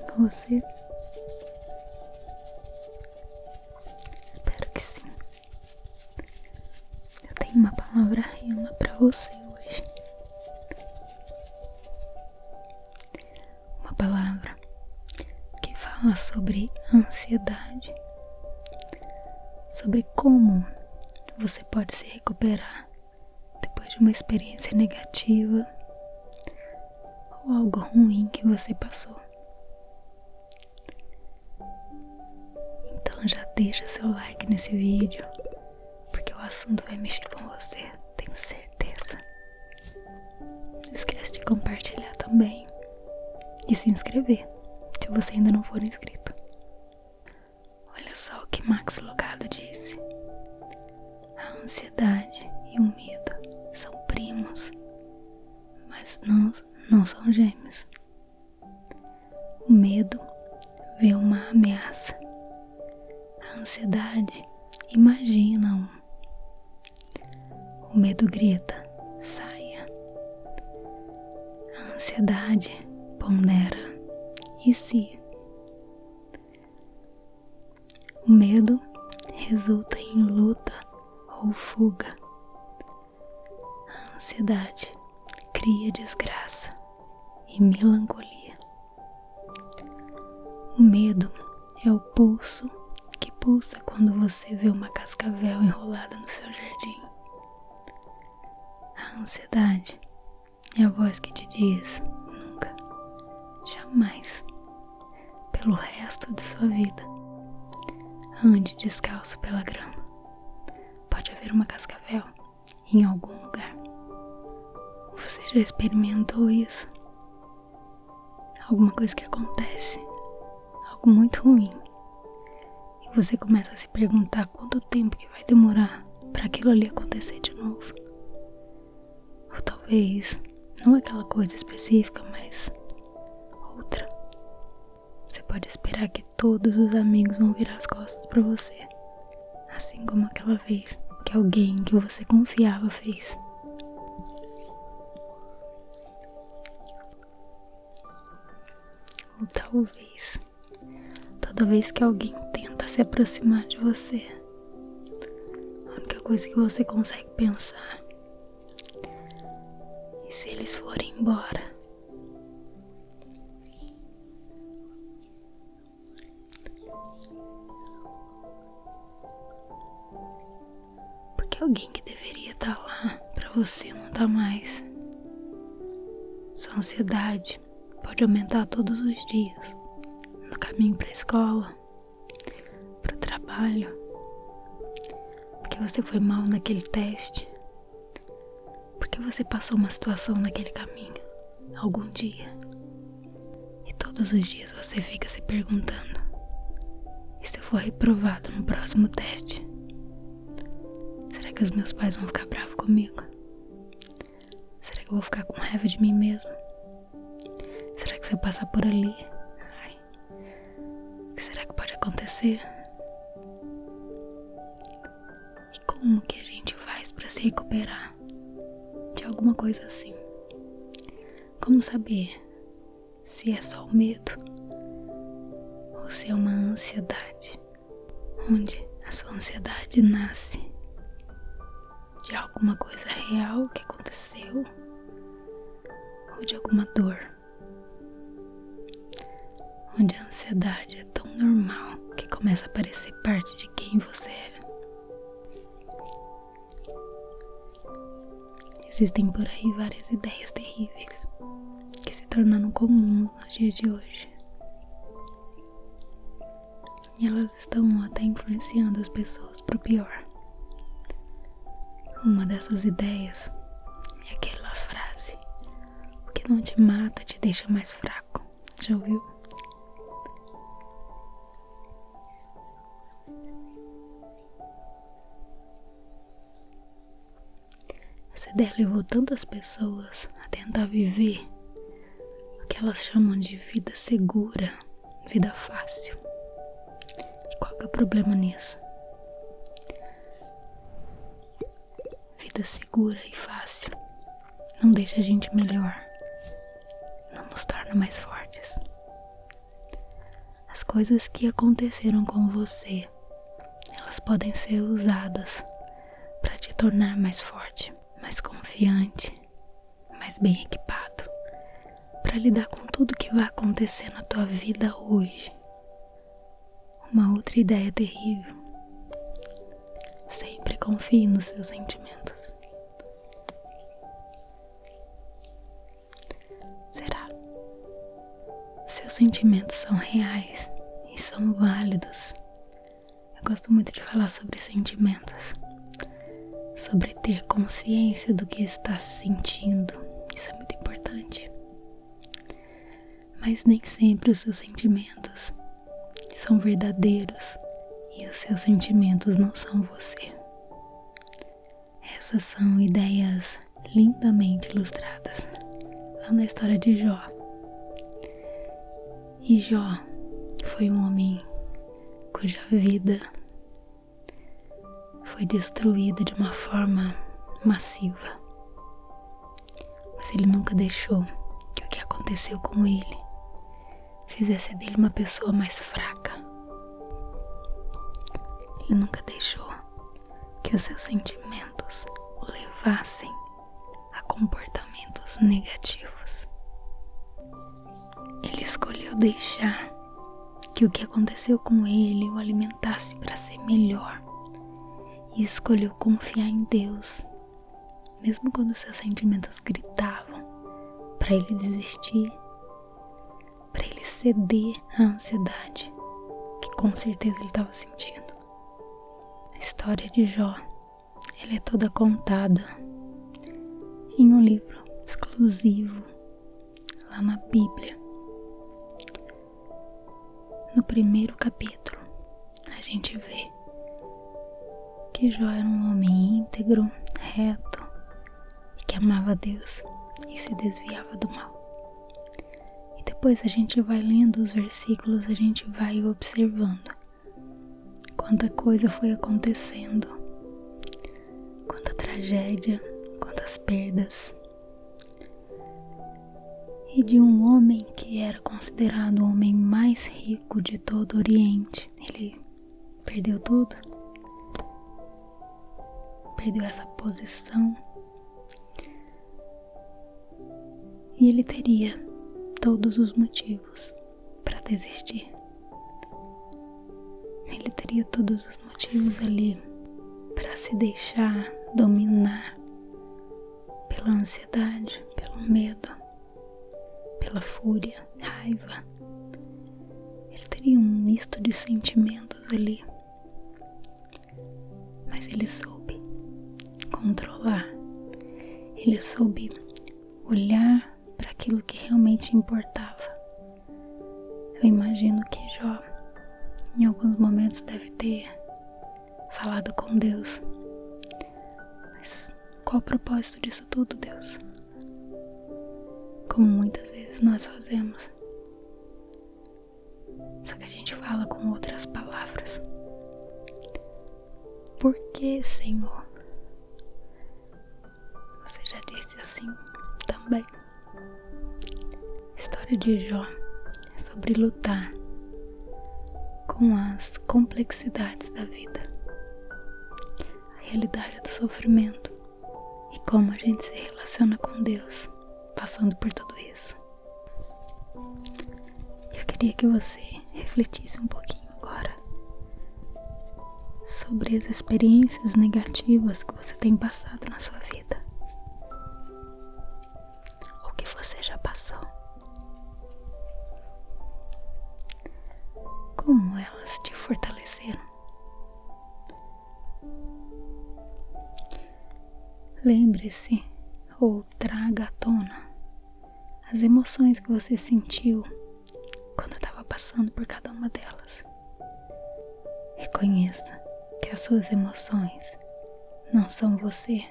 com você? Espero que sim. Eu tenho uma palavra rema pra você hoje. Uma palavra que fala sobre ansiedade, sobre como você pode se recuperar depois de uma experiência negativa ou algo ruim que você passou. Então já deixa seu like nesse vídeo, porque o assunto vai mexer com você, tenho certeza. Não esquece de compartilhar também e se inscrever, se você ainda não for inscrito. Olha só o que Max Lucado disse. A ansiedade e o medo são primos, mas não são gêmeos. O medo vê uma ameaça. A ansiedade imagina um. O medo grita, saia. A ansiedade pondera, e se? O medo resulta em luta ou fuga. A ansiedade cria desgraça e melancolia. O medo é o pulso que pulsa quando você vê uma cascavel enrolada no seu jardim. A ansiedade é a voz que te diz nunca, jamais, pelo resto de sua vida, ande descalço pela grama. Pode haver uma cascavel em algum lugar. Você já experimentou isso? Alguma coisa que acontece, algo muito ruim, e você começa a se perguntar quanto tempo que vai demorar para aquilo ali acontecer de novo. Ou talvez não aquela coisa específica, mas outra. Você pode esperar que todos os amigos vão virar as costas para você, assim como aquela vez que alguém que você confiava fez. Ou talvez toda vez que alguém tenta se aproximar de você, a única coisa que você consegue pensar: e se eles forem embora? Porque alguém que deveria estar lá pra você não tá mais. Sua ansiedade pode aumentar todos os dias, no caminho pra escola, pro trabalho, porque você foi mal naquele teste, porque você passou uma situação naquele caminho, algum dia. E todos os dias você fica se perguntando: e se eu for reprovado no próximo teste? Será que os meus pais vão ficar bravos comigo? Será que eu vou ficar com raiva de mim mesmo? Será que se eu passar por ali, o que será que pode acontecer? E como que a gente faz para se recuperar de alguma coisa assim? Como saber se é só o medo ou se é uma ansiedade? Onde a sua ansiedade nasce? De alguma coisa real que aconteceu ou de alguma dor? Onde a ansiedade é tão normal que começa a parecer parte de quem você é. Existem por aí várias ideias terríveis que se tornaram comuns nos dias de hoje. E elas estão até influenciando as pessoas pro pior. Uma dessas ideias é aquela frase: o que não te mata te deixa mais fraco. Já ouviu? Essa ideia levou tantas pessoas a tentar viver o que elas chamam de vida segura, vida fácil. E qual que é o problema nisso? Vida segura e fácil não deixa a gente melhor, não nos torna mais fortes. coisas que aconteceram com você, elas podem ser usadas para te tornar mais forte, mais confiante, mais bem equipado, para lidar com tudo que vai acontecer na tua vida hoje. Uma outra ideia terrível: sempre confie nos seus sentimentos. Será? Seus sentimentos são reais e são válidos. Eu gosto muito de falar sobre sentimentos, sobre ter consciência do que está sentindo. Isso é muito importante. Mas nem sempre os seus sentimentos são verdadeiros e os seus sentimentos não são você. Essas são ideias lindamente ilustradas lá na história de Jó. E Jó foi um homem cuja vida foi destruída de uma forma massiva. Mas ele nunca deixou que o que aconteceu com ele fizesse dele uma pessoa mais fraca. Ele nunca deixou que os seus sentimentos o levassem a comportamentos negativos. Ele escolheu deixar que o que aconteceu com ele o alimentasse para ser melhor, e escolheu confiar em Deus, mesmo quando seus sentimentos gritavam para ele desistir, para ele ceder à ansiedade que com certeza ele estava sentindo. A história de Jó, ela é toda contada em um livro exclusivo lá na Bíblia. No primeiro capítulo, a gente vê que Jó era um homem íntegro, reto, e que amava a Deus e se desviava do mal. E depois a gente vai lendo os versículos, a gente vai observando quanta coisa foi acontecendo, quanta tragédia, quantas perdas. E de um homem que era considerado o homem mais rico de todo o Oriente, ele perdeu tudo, perdeu essa posição, e ele teria todos os motivos para desistir. Ele teria todos os motivos ali para se deixar dominar pela ansiedade, pelo medo, pela fúria, raiva. Ele teria um misto de sentimentos ali, mas ele soube controlar. Ele soube olhar para aquilo que realmente importava. Eu imagino que Jó, em alguns momentos, deve ter falado com Deus: mas qual o propósito disso tudo, Deus? Como muitas vezes nós fazemos, só que a gente fala com outras palavras. Por que, Senhor? Você já disse assim também. A história de Jó é sobre lutar com as complexidades da vida, a realidade do sofrimento e como a gente se relaciona com Deus passando por tudo isso. Eu queria que você refletisse um pouquinho agora sobre as experiências negativas que você tem passado na sua vida, ou que você já passou. Como elas te fortaleceram? Lembre-se ou traga à tona as emoções que você sentiu quando estava passando por cada uma delas. Reconheça que as suas emoções não são você.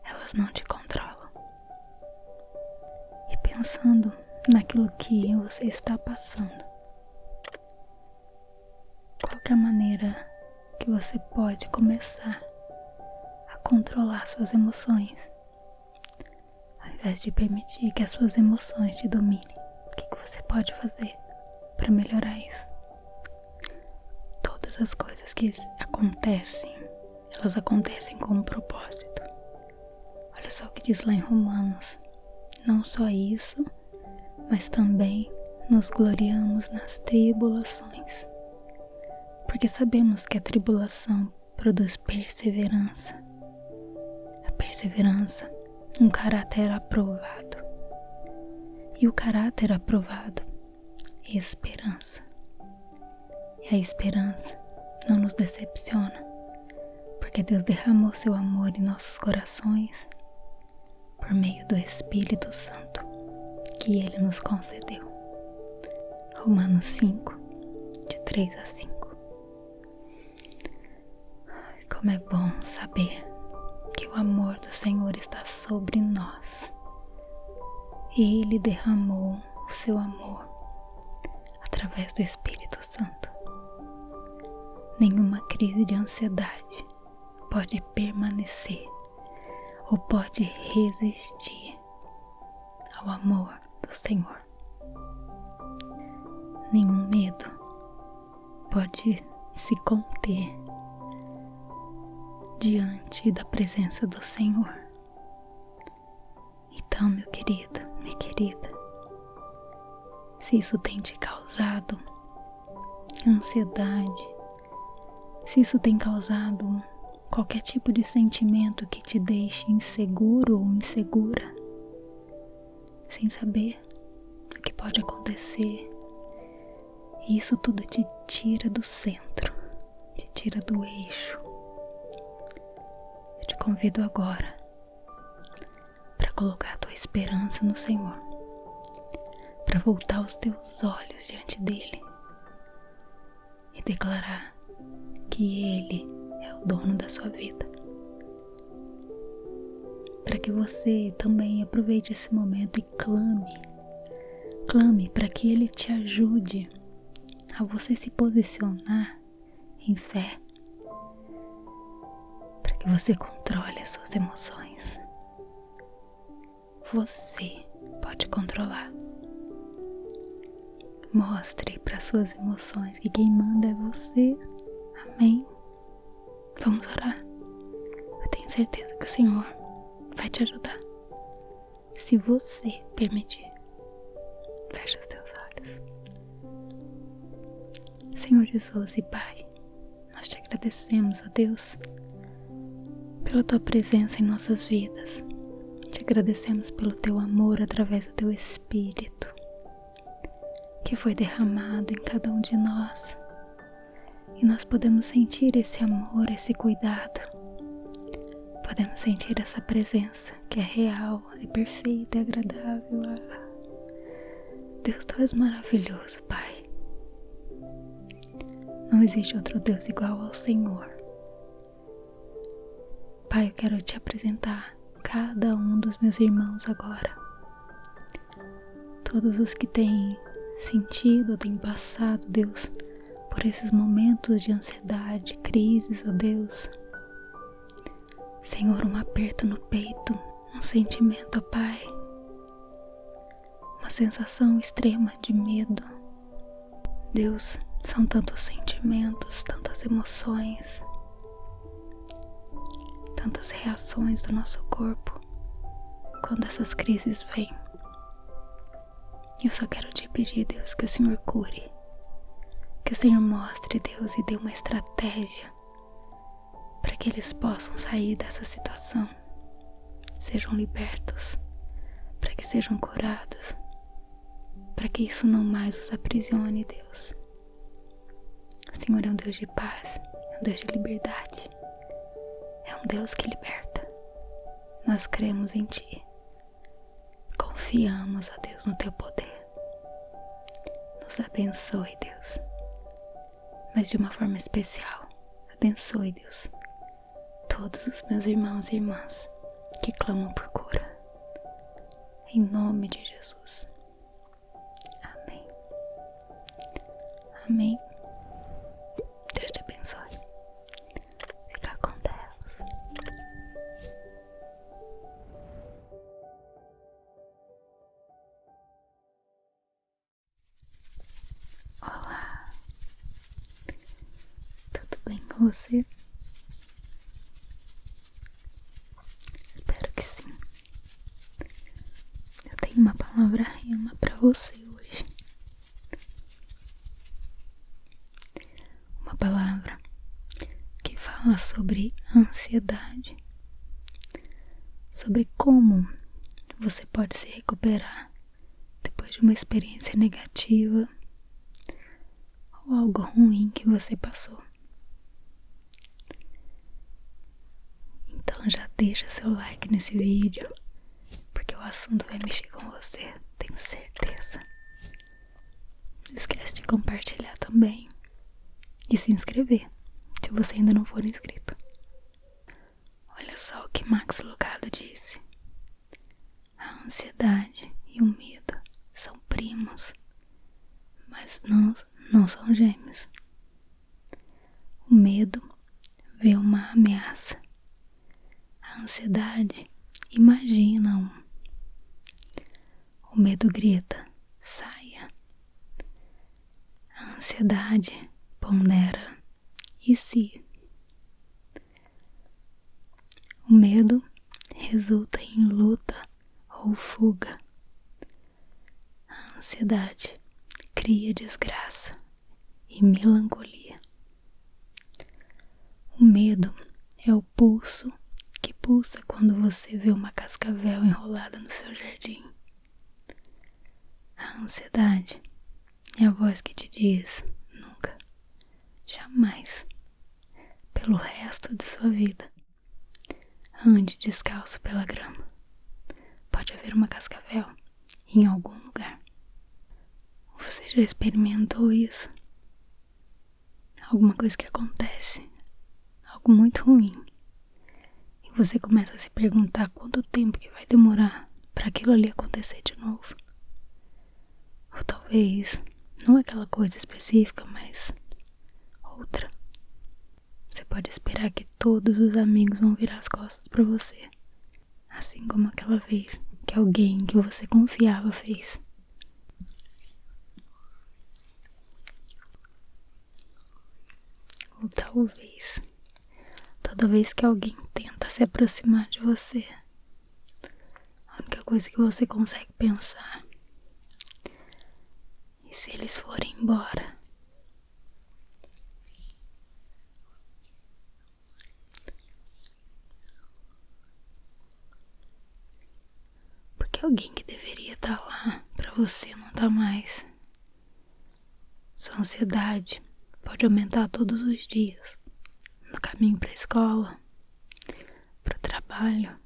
Elas não te controlam. E pensando naquilo que você está passando, qual que é a maneira que você pode começar a controlar suas emoções, ao invés de permitir que as suas emoções te dominem? O que você pode fazer? para melhorar isso. Todas as coisas que acontecem, elas acontecem com um propósito. Olha só o que diz lá em Romanos. Não só isso, mas também nos gloriamos nas tribulações, porque sabemos que a tribulação produz perseverança. A perseverança, um caráter aprovado. E o caráter aprovado é esperança. E a esperança não nos decepciona, porque Deus derramou seu amor em nossos corações por meio do Espírito Santo que Ele nos concedeu. Romanos 5, de 3 a 5. Como é bom saber que o amor do Senhor está sobre nós. Ele derramou o seu amor através do Espírito Santo. Nenhuma crise de ansiedade pode permanecer ou pode resistir ao amor do Senhor. Nenhum medo pode se conter diante da presença do Senhor. Então, meu querido, minha querida, se isso tem te causado ansiedade, se isso tem causado qualquer tipo de sentimento que te deixe inseguro ou insegura, sem saber o que pode acontecer, isso tudo te tira do centro, te tira do eixo. Eu te convido agora para colocar a tua esperança no Senhor, para voltar os teus olhos diante dele e declarar que Ele é o dono da sua vida. Para que você também aproveite esse momento e clame para que Ele te ajude a você se posicionar em fé, para que você controle as suas emoções. Você pode controlar. Mostre para suas emoções que quem manda é você. Amém? Vamos orar. Eu tenho certeza que o Senhor vai te ajudar. Se você permitir, fecha os teus olhos. Senhor Jesus e Pai, nós te agradecemos, ó Deus, pela tua presença em nossas vidas. Te agradecemos pelo teu amor através do teu Espírito, que foi derramado em cada um de nós. E nós podemos sentir esse amor, esse cuidado. Podemos sentir essa presença que é real, é perfeita, é agradável. Deus, tu és maravilhoso, Pai. Não existe outro Deus igual ao Senhor. Pai, eu quero te apresentar cada um dos meus irmãos agora. Todos os que têm sentido ou têm passado, Deus, por esses momentos de ansiedade, crises, ó Deus. Senhor, um aperto no peito, um sentimento, ó Pai, uma sensação extrema de medo. Deus, são tantos sentimentos, tantas emoções, tantas reações do nosso corpo quando essas crises vêm. Eu só quero te pedir, Deus, que o Senhor cure. Que o Senhor mostre, Deus, e dê uma estratégia para que eles possam sair dessa situação, sejam libertos, para que sejam curados, para que isso não mais os aprisione, Deus. O Senhor é um Deus de paz, é um Deus de liberdade, é um Deus que liberta. Nós cremos em Ti, confiamos, ó Deus, no Teu poder. Nos abençoe, Deus, mas de uma forma especial. Abençoe, Deus, todos os meus irmãos e irmãs que clamam por cura. Em nome de Jesus. Amém. Amém. Deus te abençoe. Fica com Deus. bem com você? Espero que sim. Eu tenho uma palavra rema pra você hoje. Uma palavra que fala sobre ansiedade, sobre como você pode se recuperar depois de uma experiência negativa ou algo ruim que você passou. Então já deixa seu like nesse vídeo, porque o assunto vai mexer com você, tenho certeza. Não esquece de compartilhar também e se inscrever, se você ainda não for inscrito. Olha só o que Max Lucado disse. A ansiedade e o medo são primos, mas não são gêmeos. O medo vê uma ameaça. A ansiedade imagina um. O medo grita, saia. A ansiedade pondera, e se? O medo resulta em luta ou fuga. A ansiedade cria desgraça e melancolia. O medo é o pulso que pulsa quando você vê uma cascavel enrolada no seu jardim. A ansiedade é a voz que te diz nunca, jamais, pelo resto de sua vida. Ande descalço pela grama. Pode haver uma cascavel em algum lugar. Você já experimentou isso? Alguma coisa que acontece, algo muito ruim, e você começa a se perguntar quanto tempo que vai demorar para aquilo ali acontecer de novo. Ou talvez não aquela coisa específica, mas outra. Você pode esperar que todos os amigos vão virar as costas para você, assim como aquela vez que alguém que você confiava fez. Ou talvez toda vez que alguém tenta se aproximar de você, a única coisa que você consegue pensar é se eles forem embora. Porque alguém que deveria estar lá pra você não tá mais. Sua ansiedade pode aumentar todos os dias, no caminho pra escola, pro trabalho,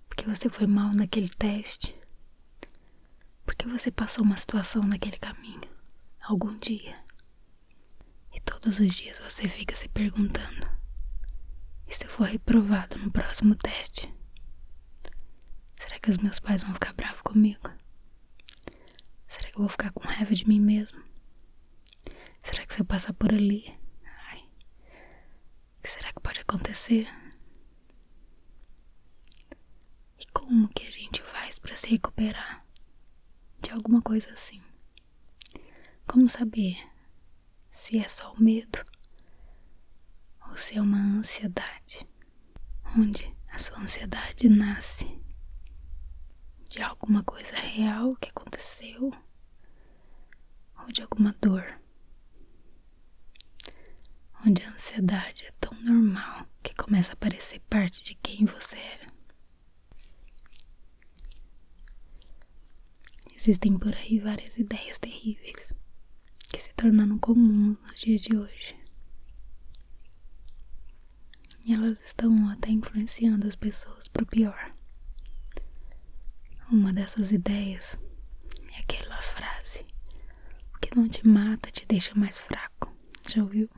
porque você foi mal naquele teste, porque você passou uma situação naquele caminho, algum dia. E todos os dias você fica se perguntando: e se eu for reprovado no próximo teste? Será que os meus pais vão ficar bravos comigo? Será que eu vou ficar com raiva de mim mesmo? Será que se eu passar por ali, ai, o que será que pode acontecer? E como que a gente faz pra se recuperar de alguma coisa assim? Como saber se é só o medo ou se é uma ansiedade? Onde a sua ansiedade nasce? De alguma coisa real que aconteceu ou de alguma dor? Onde a ansiedade é tão normal que começa a parecer parte de quem você é. Existem por aí várias ideias terríveis que se tornaram comuns nos dias de hoje. E elas estão até influenciando as pessoas pro pior. Uma dessas ideias é aquela frase: o que não te mata te deixa mais fraco. Já ouviu?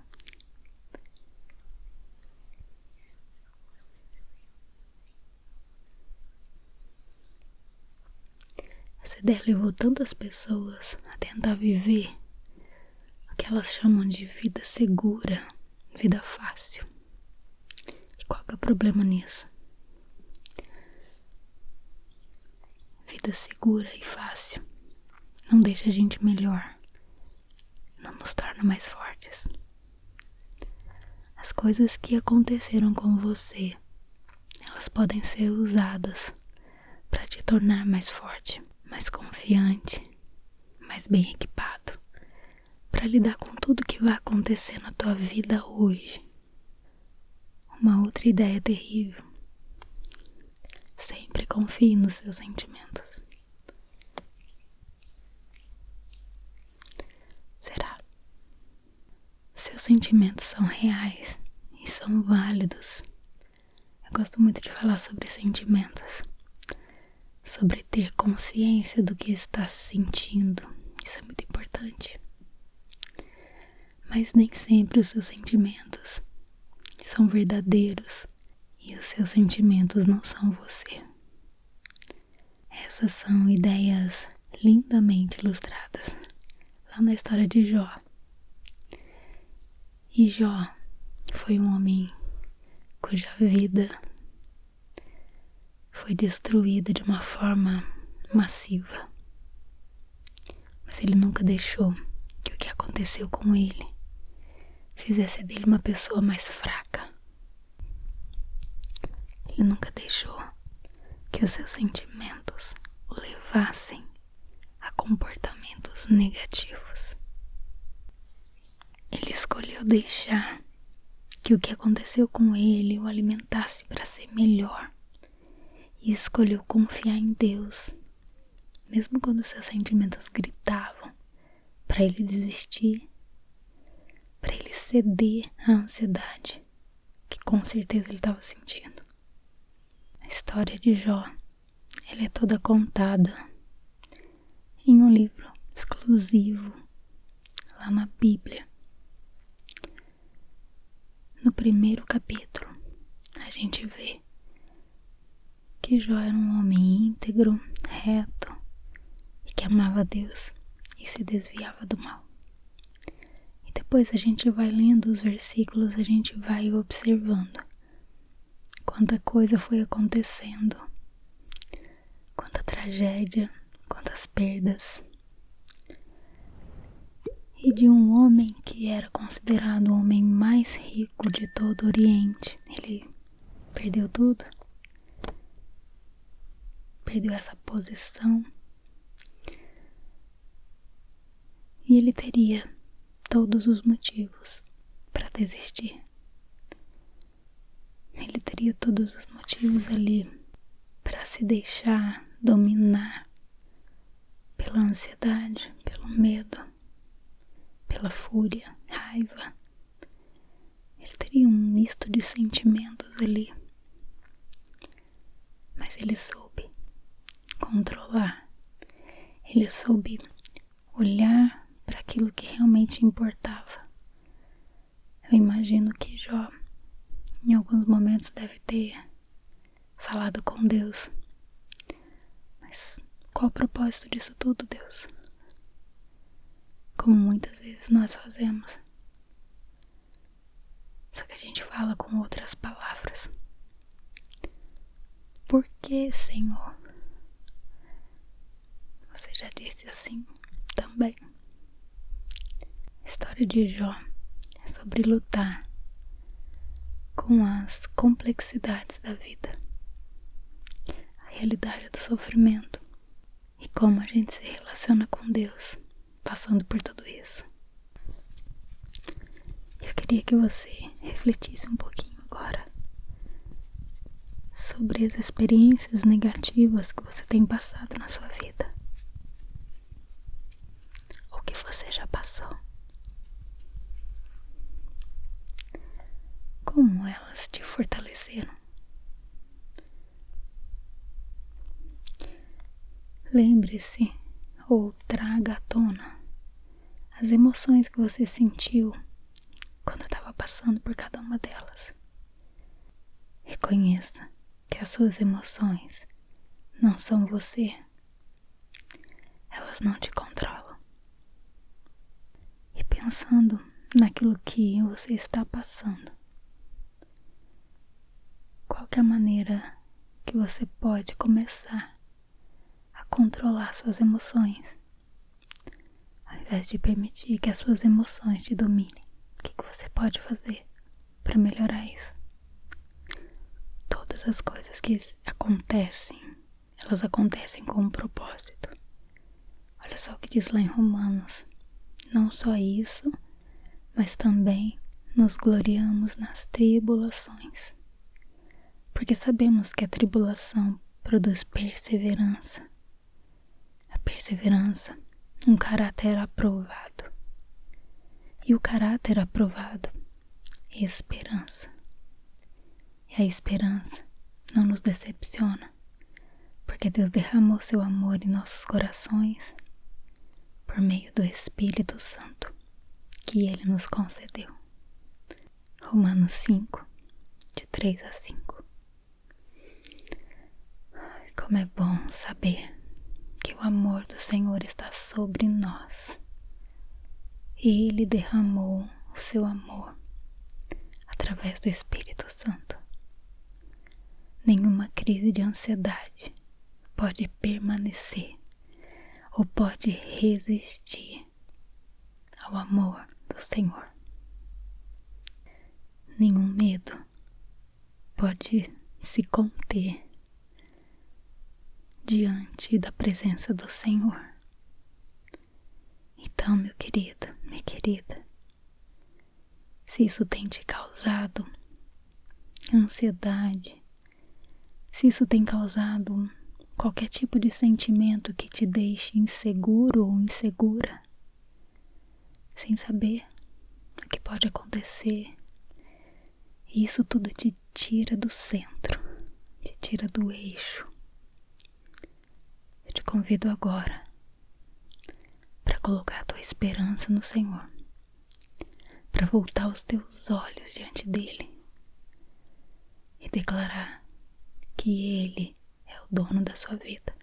Essa ideia levou tantas pessoas a tentar viver o que elas chamam de vida segura, vida fácil. E qual que é o problema nisso? Vida segura e fácil não deixa a gente melhor, não nos torna mais fortes. coisas que aconteceram com você, elas podem ser usadas para te tornar mais forte, mais confiante, mais bem equipado, para lidar com tudo que vai acontecer na tua vida hoje. Uma outra ideia terrível: sempre confie nos seus sentimentos. Será? Seus sentimentos são reais e são válidos. Eu gosto muito de falar sobre sentimentos, sobre ter consciência do que está sentindo. Isso é muito importante. Mas nem sempre os seus sentimentos são verdadeiros e os seus sentimentos não são você. Essas são ideias lindamente ilustradas lá na história de Jó. E Jó foi um homem cuja vida foi destruída de uma forma massiva. Mas ele nunca deixou que o que aconteceu com ele fizesse dele uma pessoa mais fraca. Ele nunca deixou que os seus sentimentos o levassem a comportamentos negativos. Ele escolheu deixar que o que aconteceu com ele o alimentasse para ser melhor. E escolheu confiar em Deus, mesmo quando seus sentimentos gritavam para ele desistir, para ele ceder à ansiedade que com certeza ele estava sentindo. A história de Jó, ela é toda contada em um livro exclusivo lá na Bíblia. No primeiro capítulo, a gente vê que Jó era um homem íntegro, reto e que amava a Deus e se desviava do mal. E depois a gente vai lendo os versículos, a gente vai observando quanta coisa foi acontecendo, quanta tragédia, quantas perdas. E de um homem que era considerado o homem mais rico de todo o Oriente, ele perdeu tudo. Perdeu essa posição e ele teria todos os motivos para desistir. Ele teria todos os motivos ali para se deixar dominar pela ansiedade, pelo medo, pela fúria, raiva. Ele teria um misto de sentimentos ali, mas ele soube controlar. Ele soube olhar para aquilo que realmente importava. Eu imagino que Jó, em alguns momentos, deve ter falado com Deus: mas qual o propósito disso tudo, Deus? Como muitas vezes nós fazemos, só que a gente fala com outras palavras. Por que, Senhor? Você já disse assim também. A história de Jó é sobre lutar com as complexidades da vida, a realidade do sofrimento e como a gente se relaciona com Deus passando por tudo isso. Eu queria que você refletisse um pouquinho agora sobre as experiências negativas que você tem passado na sua vida, ou que você já passou. Como elas te fortaleceram? Lembre-se ou traga à tona as emoções que você sentiu quando estava passando por cada uma delas. Reconheça que as suas emoções não são você. Elas não te controlam. E pensando naquilo que você está passando, qual que é a maneira que você pode começar a controlar suas emoções, ao invés de permitir que as suas emoções te dominem? O que você pode fazer? para melhorar isso. Todas as coisas que acontecem, elas acontecem com um propósito. Olha só o que diz lá em Romanos. Não só isso, mas também nos gloriamos nas tribulações, porque sabemos que a tribulação produz perseverança. A perseverança, um caráter aprovado. E o caráter aprovado, esperança. E a esperança não nos decepciona, porque Deus derramou seu amor em nossos corações por meio do Espírito Santo que Ele nos concedeu. Romanos 5, de 3 a 5. Como é bom saber que o amor do Senhor está sobre nós. E Ele derramou o seu amor através do Espírito Santo. Nenhuma crise de ansiedade pode permanecer ou pode resistir ao amor do Senhor. Nenhum medo pode se conter diante da presença do Senhor. Então, meu querido, minha querida, se isso tem te causado ansiedade, se isso tem causado qualquer tipo de sentimento que te deixe inseguro ou insegura, sem saber o que pode acontecer, isso tudo te tira do centro, te tira do eixo. Eu te convido agora para colocar a tua esperança no Senhor, para voltar os teus olhos diante dele e declarar que Ele é o dono da sua vida.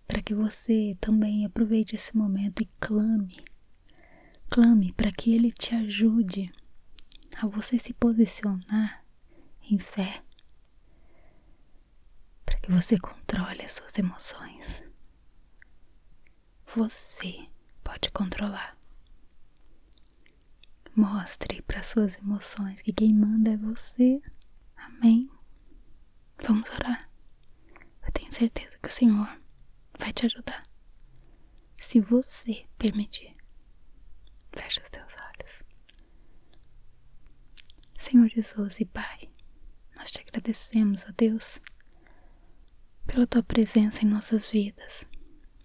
Para que você também aproveite esse momento e clame para que Ele te ajude a você se posicionar em fé, para que você controle as suas emoções. Você pode controlar. Mostre para suas emoções que quem manda é você. Amém? Vamos orar. Eu tenho certeza que o Senhor vai te ajudar. Se você permitir, fecha os teus olhos. Senhor Jesus e Pai, nós te agradecemos, ó Deus, pela tua presença em nossas vidas.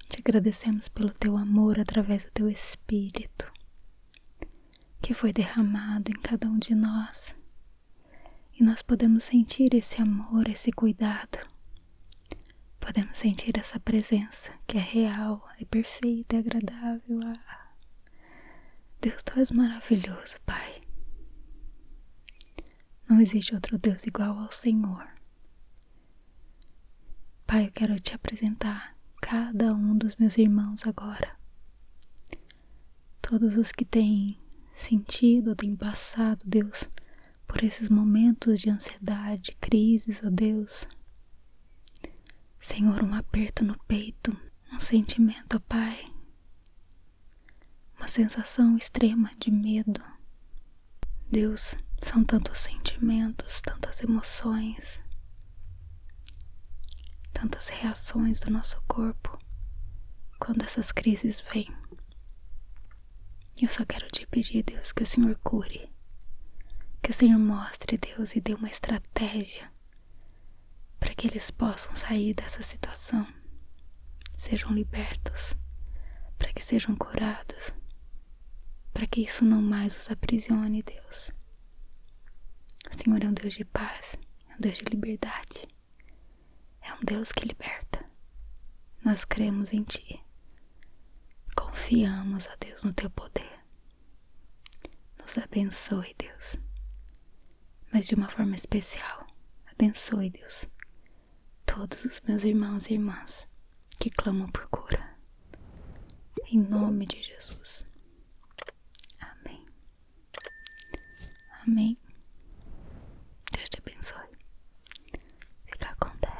Te agradecemos pelo teu amor através do teu Espírito, que foi derramado em cada um de nós. E nós podemos sentir esse amor, esse cuidado. Podemos sentir essa presença que é real, é perfeita, é agradável. Deus, tu és maravilhoso, Pai. Não existe outro Deus igual ao Senhor. Pai, eu quero te apresentar cada um dos meus irmãos agora. Todos os que têm sentido ou têm passado, Deus, por esses momentos de ansiedade, crises, ó Deus. Senhor, um aperto no peito, um sentimento, ó Pai, uma sensação extrema de medo. Deus, são tantos sentimentos, tantas emoções, tantas reações do nosso corpo quando essas crises vêm. Eu só quero te pedir, Deus, que o Senhor cure, que o Senhor mostre, Deus, e dê uma estratégia para que eles possam sair dessa situação, sejam libertos, para que sejam curados, para que isso não mais os aprisione, Deus. O Senhor é um Deus de paz, é um Deus de liberdade, é um Deus que liberta. Nós cremos em Ti, confiamos, ó Deus, no Teu poder. Nos abençoe, Deus, mas de uma forma especial. Abençoe, Deus, todos os meus irmãos e irmãs que clamam por cura. Em nome de Jesus. Amém. Amém. Deus te abençoe. Fica com Deus.